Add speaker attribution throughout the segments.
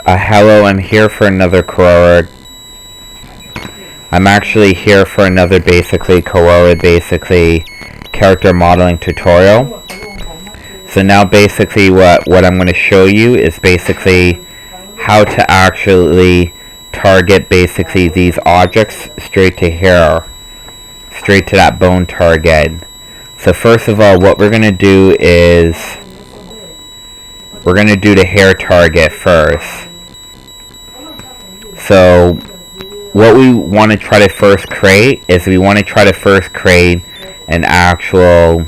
Speaker 1: Hello, I'm here for another Carrara. I'm actually here for another Carrara character modeling tutorial. So now basically what I'm going to show you is basically how to actually target basically these objects straight to here. Straight to that bone target. So first of all, what we're going to do is we're going to do the hair target first. So what we want to try to first create is we want to try to first create an actual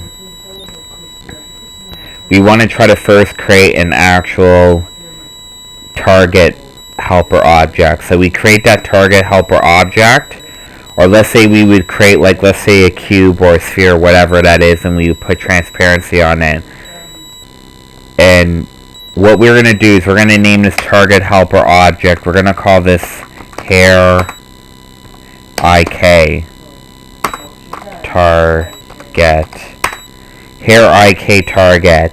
Speaker 1: target helper object. So we create that target helper object, or let's say we would create, like, let's say a cube or a sphere, whatever that is, and we would put transparency on it. And what we're going to do is we're going to name this target helper object. We're going to call this hair IK target. Hair IK target.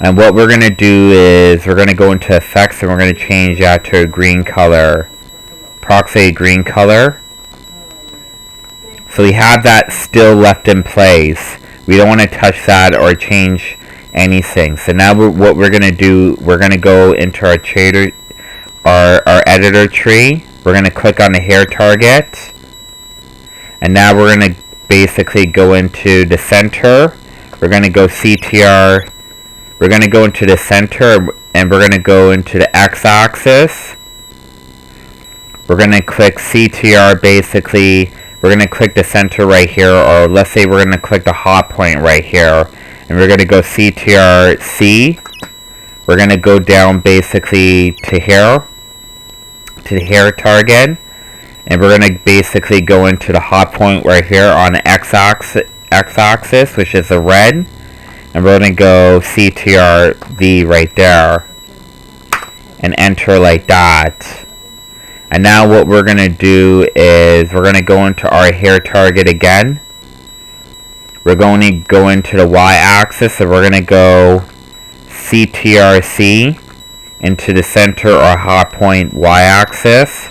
Speaker 1: And what we're going to do is we're going to go into effects and we're going to change that to a green color. Approximate green color. So we have that still left in place. We don't want to touch that or change anything. So now what we're going to do, we're going to go into our shader, our editor tree. We're going to click on the hair target. And now we're going to basically go into the center. We're going to go CTR. We're going to go into the center and we're going to go into the x-axis. We're going to click CTR basically. We're going to click the center right here, or let's say we're going to click the hot point right here. And we're going to go CTR C. We're going to go down basically to here, to the hair target. And we're going to basically go into the hot point right here on the x-axis, which is the red. And we're going to go CTR V right there. And enter like that. And now what we're going to do is we're going to go into our hair target again. We're going to go into the y-axis, so we're going to go CTRC into the center or hot point y-axis.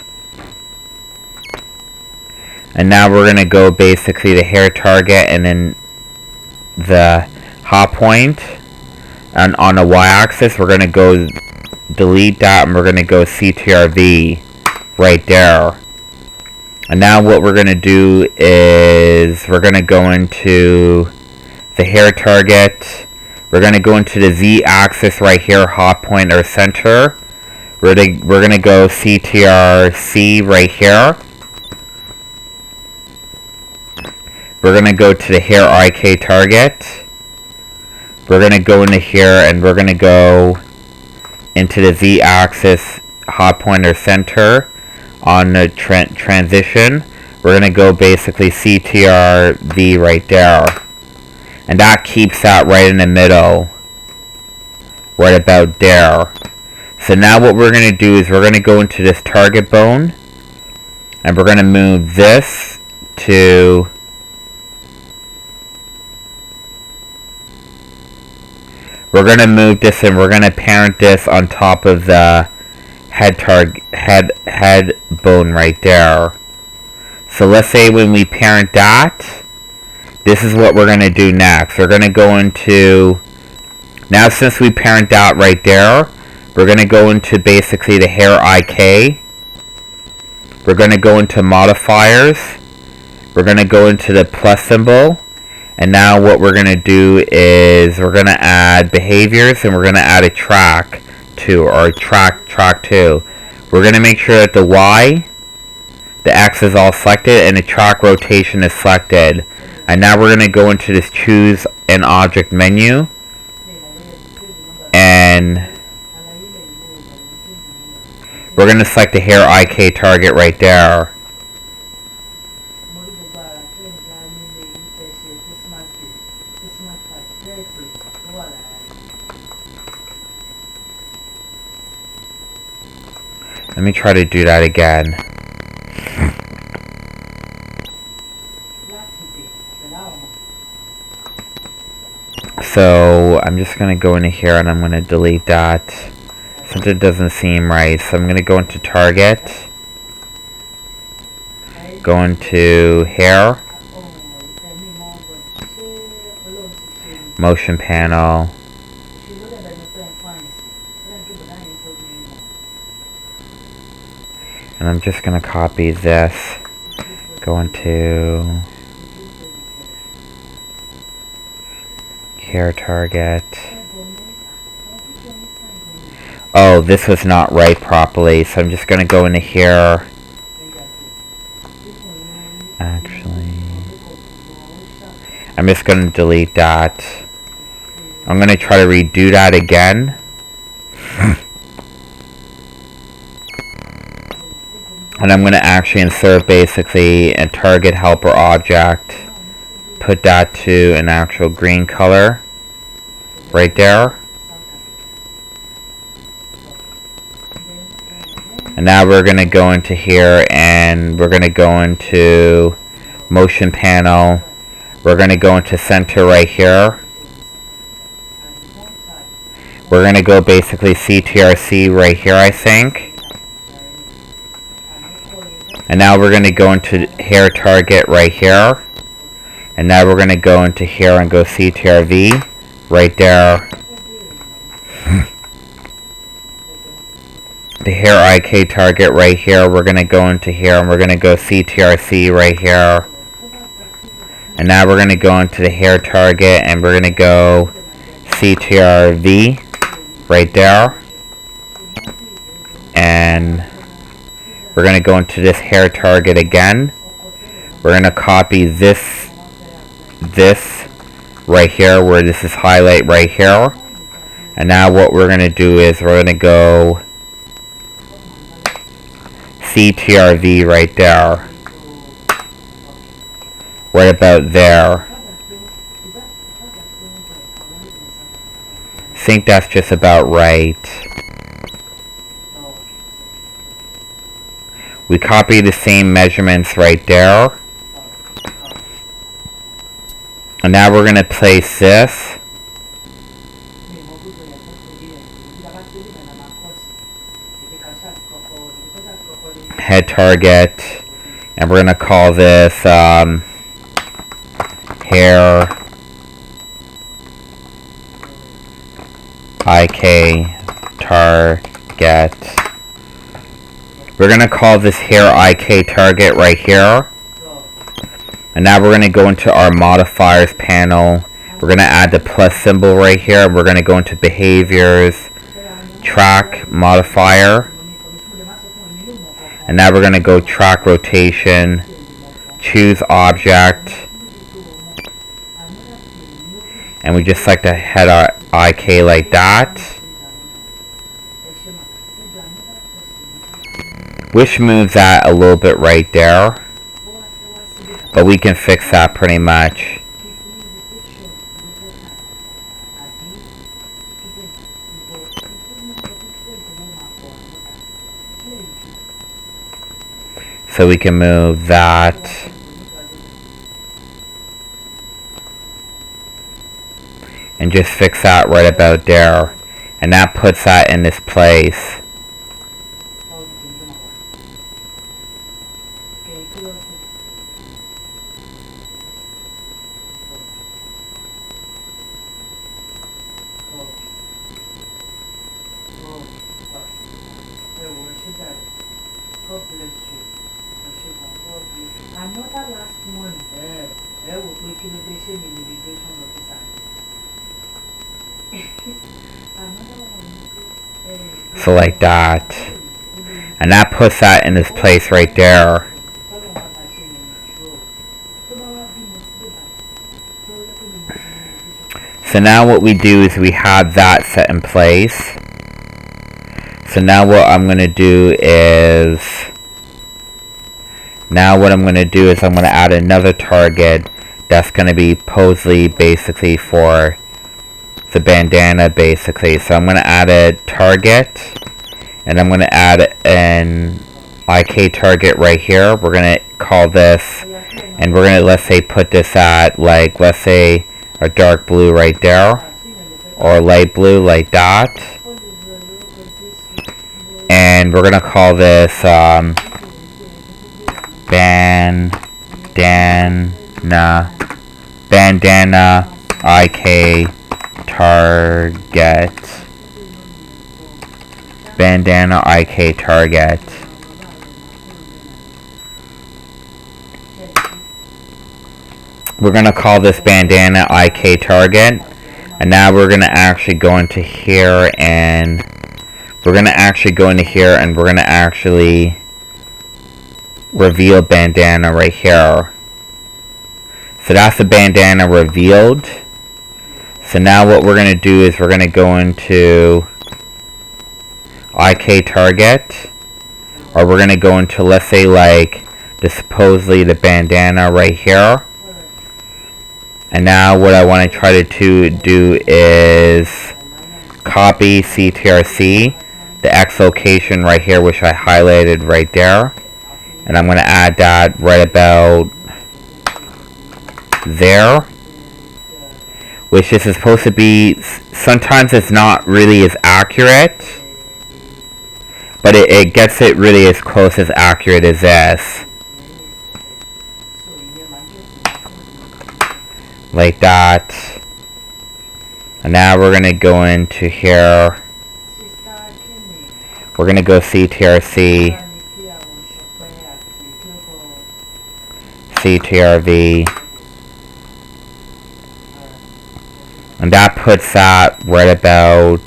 Speaker 1: And now we're going to go basically the hair target and then the hot point. And on the y-axis, we're going to go delete that and we're going to go CTRV right there. And now what we're going to do is we're going to go into the hair target. We're going to go into the z-axis right here, hot point or center. We're going to go CTRC right here. We're going to go to the hair IK target. We're going to go into here and we're going to go into the z-axis, hot point or center. On the transition, we're going to go basically CTRV right there. And that keeps that right in the middle. Right about there. So now what we're going to do is we're going to go into this target bone. And we're going to move this to... We're going to move this and we're going to parent this on top of the head bone right there. So let's say when we parent that, this is what we're going to do next. We're going to go into, now since we parent that right there, we're going to go into basically the hair IK. We're going to go into modifiers. We're going to go into the plus symbol. And now what we're going to do is we're going to add behaviors and we're going to add a track to, or track 2. We're going to make sure that the Y, the X is all selected and the track rotation is selected. And now we're going to go into this choose an object menu. And we're going to select the hair IK target right there. Let me try to do that again. So I'm just going to go into here and I'm going to delete that. Something doesn't seem right. So I'm going to go into target. Go into hair. Motion panel. And I'm just going to copy this. Go into hair target. Oh, this was not right properly, so I'm just going to go into here. Actually, I'm just going to delete that. I'm going to try to redo that again. And I'm going to actually insert basically a target helper object. Put that to an actual green color. Right there. And now we're going to go into here and we're going to go into motion panel. We're going to go into center right here. We're going to go basically CTRC right here, I think. And now we're going to go into hair target right here. And now we're going to go into here and go CTRV right there. The hair IK target right here. We're going to go into here and we're going to go CTRC right here. And now we're going to go into the hair target and we're going to go CTRV right there. And we're going to go into this hair target again. We're going to copy this right here where this is highlight right here. And now what we're going to do is we're going to go CTRV right there. Right about there. I think that's just about right. We copy the same measurements right there. And now we're going to place this. Head target. And we're going to call this hair IK target. We're going to call this hair IK target right here. And now we're going to go into our modifiers panel. We're going to add the plus symbol right here. We're going to go into behaviors, track modifier. And now we're going to go track rotation, choose object. And we just select the head IK like that. Which moves that a little bit right there. But we can fix that pretty much. So we can move that. And just fix that right about there. And that puts that in this place.
Speaker 2: Another last one there will make innovation in immigration officer.
Speaker 1: So like that. And that puts that in this place right there. So now what we do is we have that set in place. So now what I'm going to do is I'm going to add another target that's going to be basically for the bandana basically. So I'm going to add a target and I'm going to add an IK target right here. We're going to call this, and we're going to, let's say, put this at, like, let's say a dark blue right there, or light blue like that. and we're gonna call this bandana IK target. Bandana IK target. We're gonna call this bandana IK target, and now we're gonna actually go into here, and we're gonna actually reveal bandana right here. So that's the bandana revealed. So now what we're gonna do is we're gonna go into IK target, or we're gonna go into, let's say, like supposedly the bandana right here. And now what I want to try to do is copy CTRC, the X location right here, which I highlighted right there, and I'm going to add that right about there, which is supposed to be, sometimes it's not really as accurate, but it gets it really as close as accurate as this. Like that. And now we're going to go into here. We're going to go CTRC, CTRV, and that puts that right about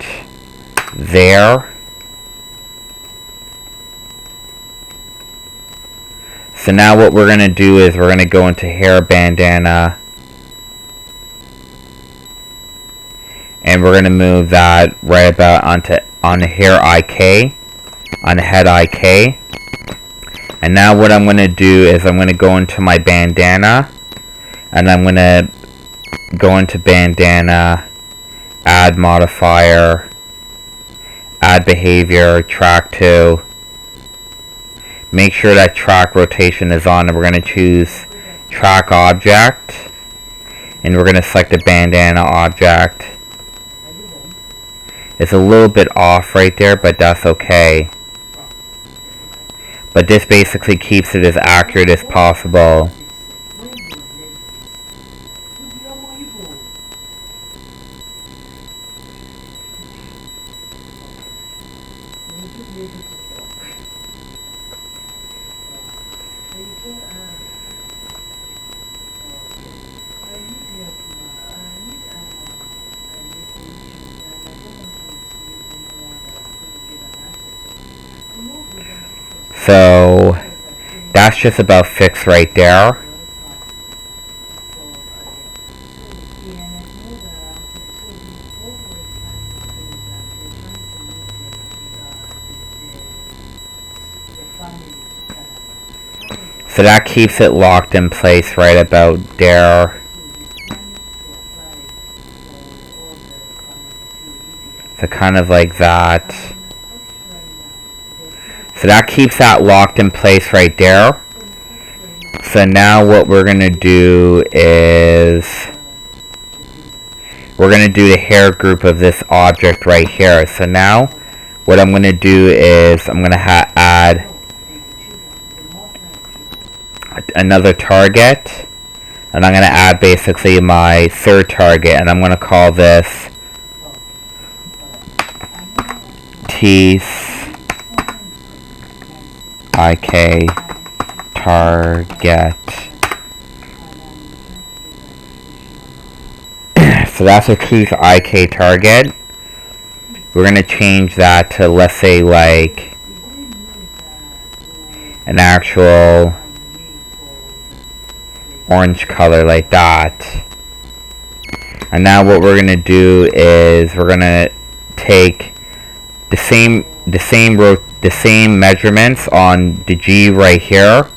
Speaker 1: there. So now what we're going to do is we're going to go into hair bandana, and we're going to move that right about on the hair IK, on the head IK. And now what I'm going to do is I'm going to go into my bandana, and I'm going to go into bandana, add modifier, add behavior, track 2. Make sure that track rotation is on, and we're going to choose track object, and we're going to select the bandana object. It's a little bit off right there, but that's okay. But this basically keeps it as accurate as possible. So that's just about fixed right there. So that keeps it locked in place right about there. So kind of like that. So that keeps that locked in place right there. So now what we're going to do is we're going to do the hair group of this object right here. So now what I'm going to do is I'm going to add another target, and I'm going to add basically my third target, and I'm going to call this IK target. So that's a Teeth IK target. We're going to change that to, let's say, like an actual orange color like that. And now what we're going to do is we're going to take the same measurements on the G right here.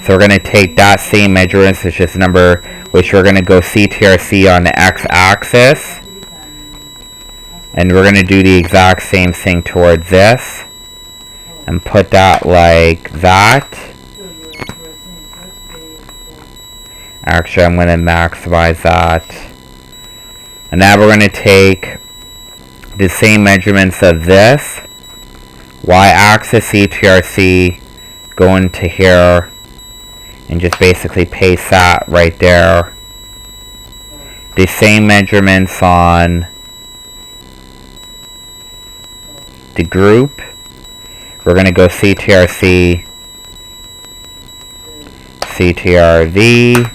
Speaker 1: So we're going to take that same measurements, which is number, which we're going to go CTRC on the x-axis, and we're going to do the exact same thing towards this, and put that like that. Actually, I'm going to maximize that. And now we're going to take the same measurements of this, Y-axis CTRC, go into here, and just basically paste that right there. The same measurements on the group. We're going to go CTRC, CTRV.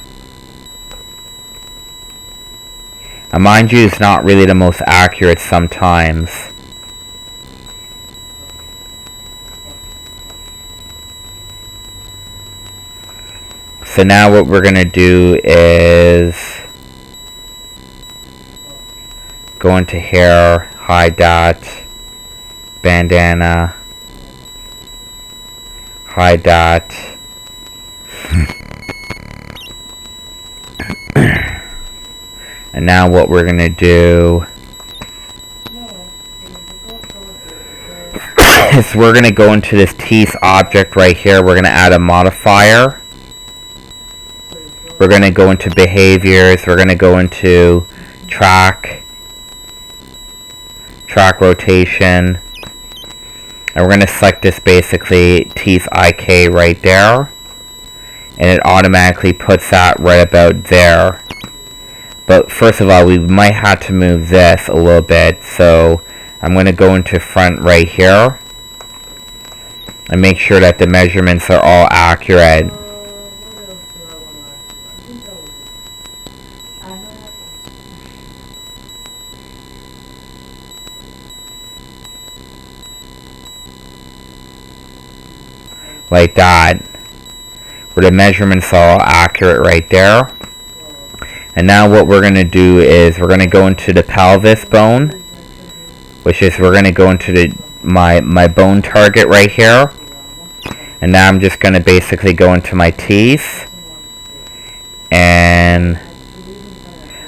Speaker 1: And mind you, it's not really the most accurate sometimes. So now what we're going to do is go into here, hide that, bandana, hide that. And now what we're going to do is we're going to go into this teeth object right here. We're going to add a modifier. We're going to go into behaviors. We're going to go into track rotation. And we're going to select this basically teeth IK right there. And it automatically puts that right about there. But first of all, we might have to move this a little bit. So I'm going to go into front right here. And make sure that the measurements are all accurate. Like that. Where the measurements are all accurate right there. And now what we're going to do is we're going to go into the pelvis bone. Which is we're going to go into my bone target right here. And now I'm just going to basically go into my teeth. And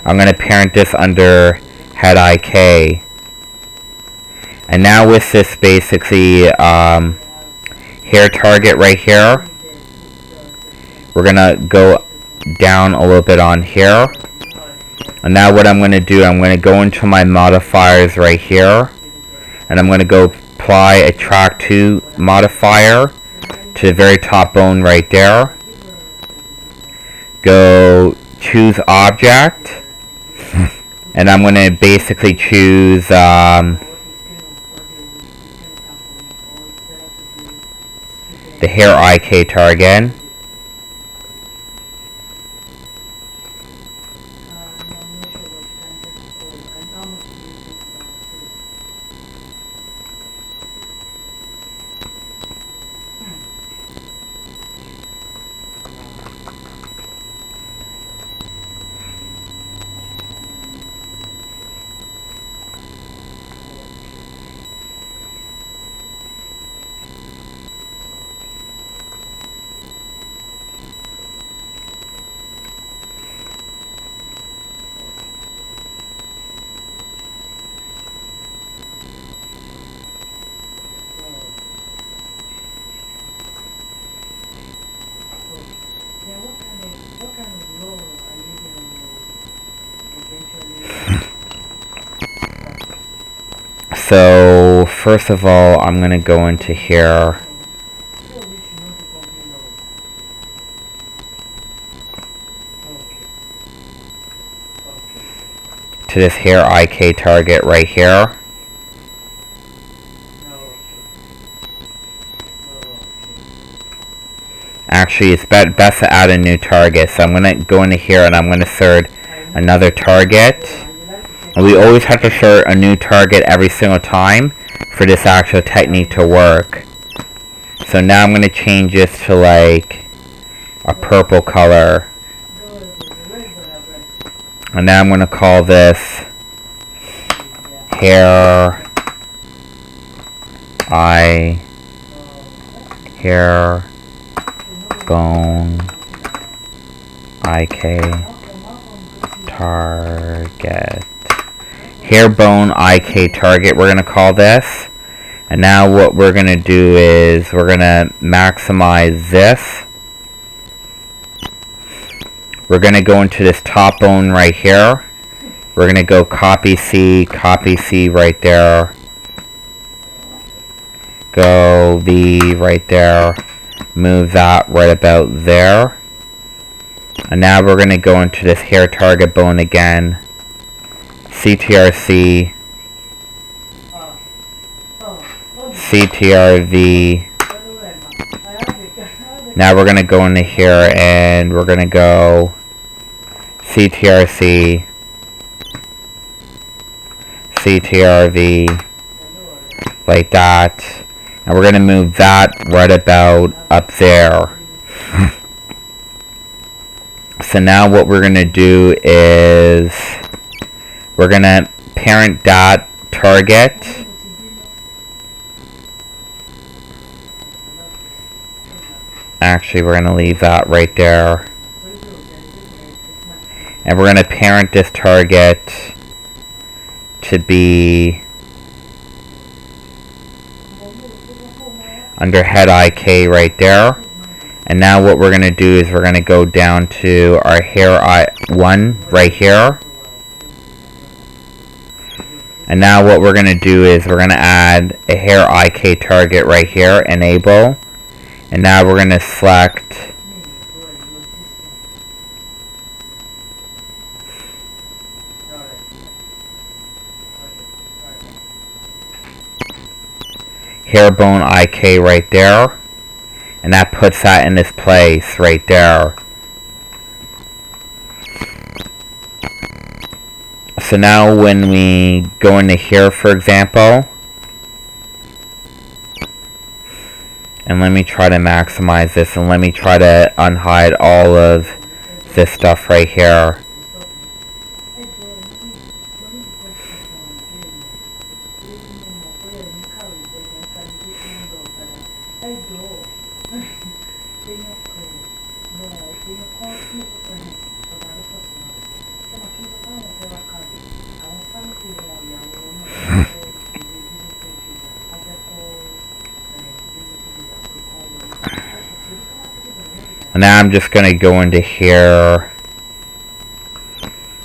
Speaker 1: I'm going to parent this under head IK. And now with this basically hair target right here, we're going to go down a little bit on here. And now what I'm going to do, I'm going to go into my modifiers right here. And I'm going to go apply a track 2 modifier to the very top bone right there. Go choose object. And I'm going to basically choose the hair IK target. So first of all, I'm going to go into here. To this hair IK target right here. Actually, it's best to add a new target. So I'm going to go into here and I'm going to insert another target. And we always have to insert a new target every single time for this actual technique to work. So now I'm going to change this to like a purple color. And now I'm going to call this hair bone IK target. Hair bone IK target, we're going to call this. And now what we're going to do is we're going to maximize this. We're going to go into this top bone right here. We're going to go copy C right there. go V right there, move that right about there. And now we're going to go into this hair target bone again, CTRC, CTRV. Now we're going to go into here and we're going to go CTRC, CTRV, like that. And we're going to move that right about up there. So now what we're going to do is we're going to parent that target. Actually, we're going to leave that right there. And we're going to parent this target to be under head IK right there. And now what we're going to do is we're going to go down to our hair I1 right here. And now what we're going to do is we're going to add a hair IK target right here, enable. And now we're going to select hairbone IK right there. And that puts that in this place right there. So now when we go into here, for example, and let me try to maximize this, and let me try to unhide all of this stuff right here. And now I'm just going to go into here.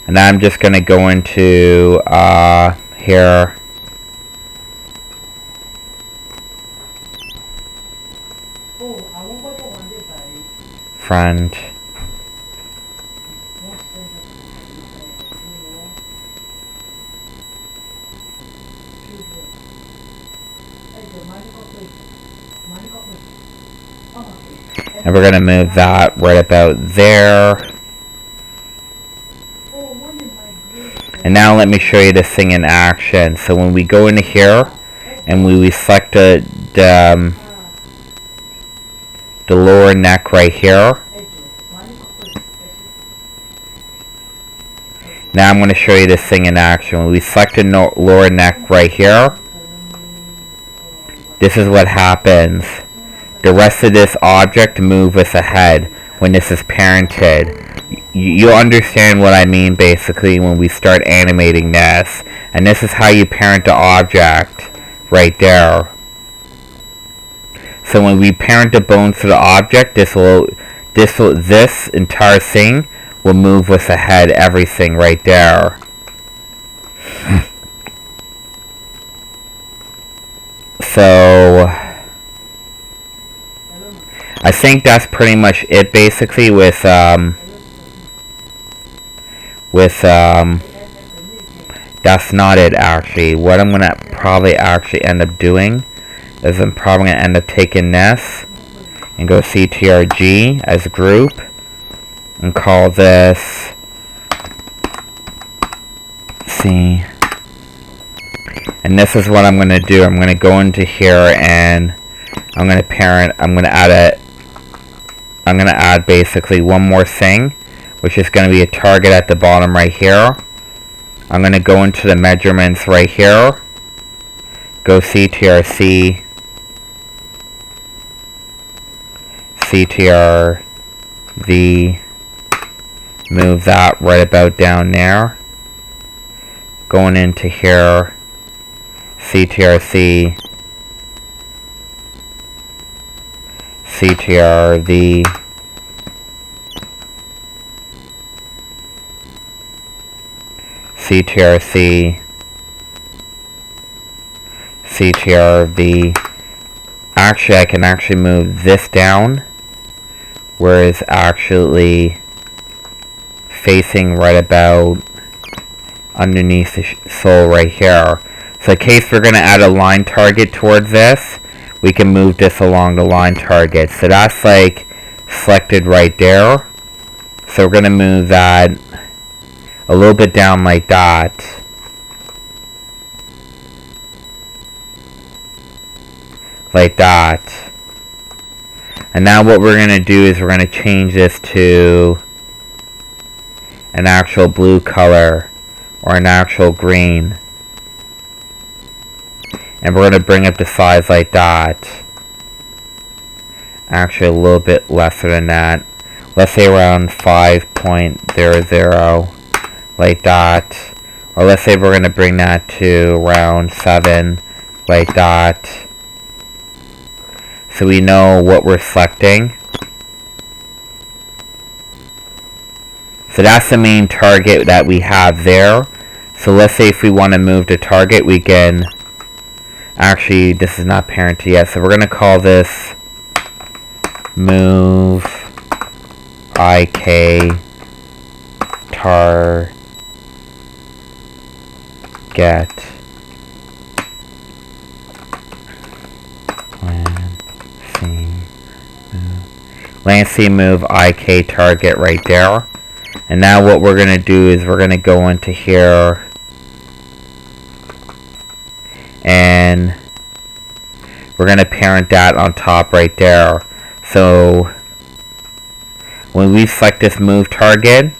Speaker 1: And now I'm just going to go into here. Friend. And we're going to move that right about there. And now let me show you this thing in action. So when we go into here and we select the lower neck right here. Now I'm going to show you this thing in action. When we select the lower neck right here, this is what happens. The rest of this object moves us ahead when this is parented. You'll understand what I mean basically when we start animating this. And this is how you parent the object right there. So when we parent the bones to the object, this entire thing will move us ahead, everything right there. So I think that's pretty much it basically with that's not it actually. What I'm gonna probably actually end up doing is I'm probably gonna end up taking this and go CTRG as a group and call this C. And this is what I'm gonna do. I'm gonna go into here and I'm gonna parent. I'm gonna add basically one more thing, which is going to be a target at the bottom right here. I'm going to go into the measurements right here, go CTRC, CTRV, move that right about down there, going into here, CTRC, CTRV, CTRC, CTRV, Actually, I can actually move this down, where it's actually facing right about underneath the sole right here. So in case we're going to add a line target towards this, we can move this along the line target. So that's like selected right there. So we're going to move that a little bit down like that. Like that. And now what we're going to do is we're going to change this to an actual blue color or an actual green. And we're going to bring up the size like that. Actually a little bit lesser than that. Let's say around 5.00 like that. Or let's say we're going to bring that to around 7 like that. So we know what we're selecting. So that's the main target that we have there. So let's say if we want to move the target, we can... Actually, this is not parented yet, so we're going to call this move IK target. Lancy move IK target right there. And now what we're going to do is we're going to go into here and we're going to parent that on top right there. So when we select this move target,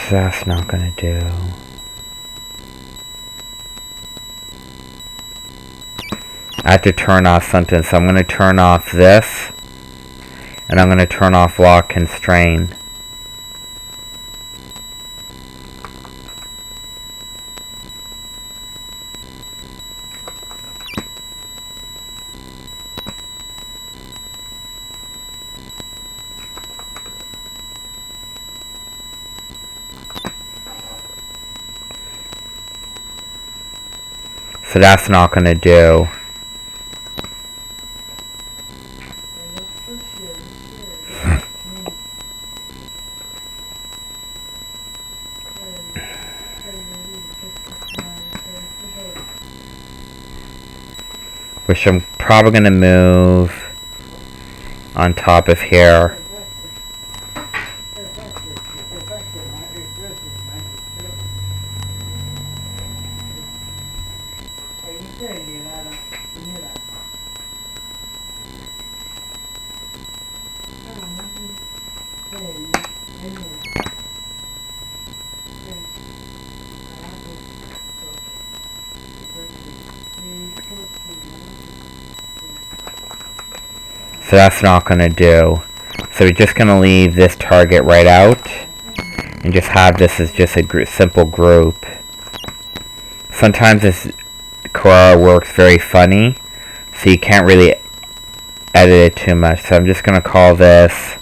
Speaker 1: so that's not going to do. I have to turn off something, so I'm going to turn off this, and I'm going to turn off lock constrain. So that's not going to do. Which I'm probably going to move on top of here. So that's not going to do. So we're just going to leave this target right out and just have this as just a simple group. Sometimes this Carrara works very funny, so you can't really edit it too much. So I'm just going to call this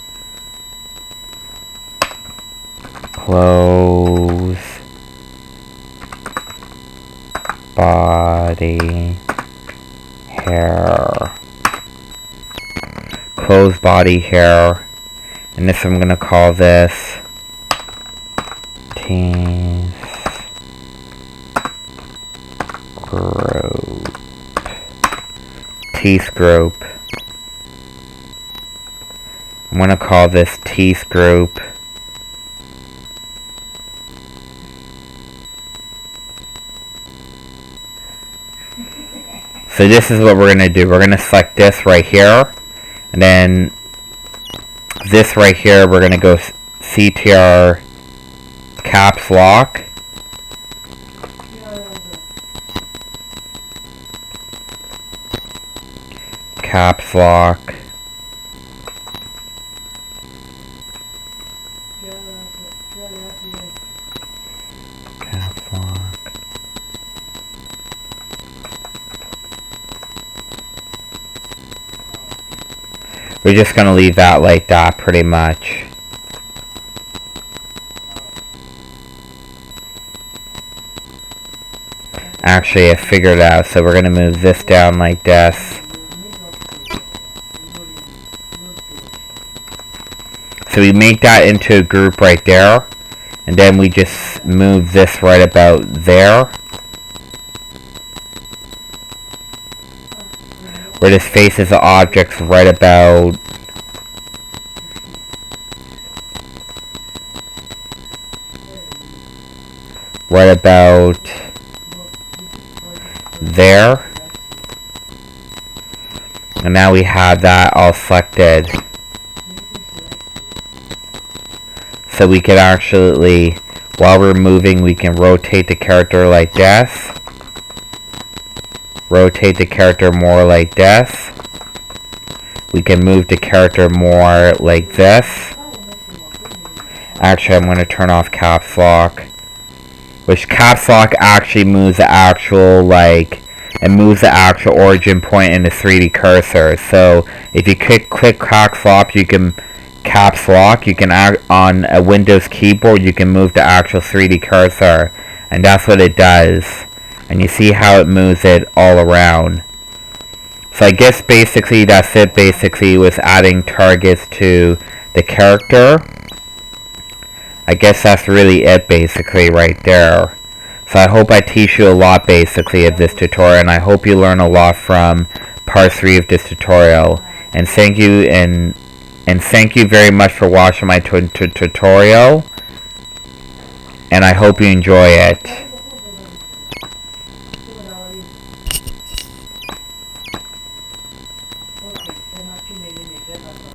Speaker 1: close body hair. Close body hair, and this I'm going to call this teeth group. Teeth group. I'm going to call this teeth group. So this is what we're going to do. We're going to select this right here. And then this right here, we're going to go CTR caps lock. Caps lock. Caps lock. We're just going to leave that like that pretty much. Actually, I figured it out, so we're going to move this down like this. So we make that into a group right there, and then we just move this right about there, where this faces the objects right about there. And now we have that all selected. So we can actually, while we're moving, we can rotate the character like this. Rotate the character more like this. We can move the character more like this. Actually, I'm going to turn off caps lock. Which caps lock actually moves the actual, it moves the actual origin point in the 3D cursor. So if you click caps lock, you can on a Windows keyboard, you can move the actual 3D cursor, and that's what it does. And you see how it moves it all around. So I guess basically that's it. Basically was adding targets to the character. I guess that's really it basically right there. So I hope I teach you a lot basically of this tutorial, and I hope you learn a lot from part 3 of this tutorial. And thank you and thank you very much for watching my tutorial, and I hope you enjoy it.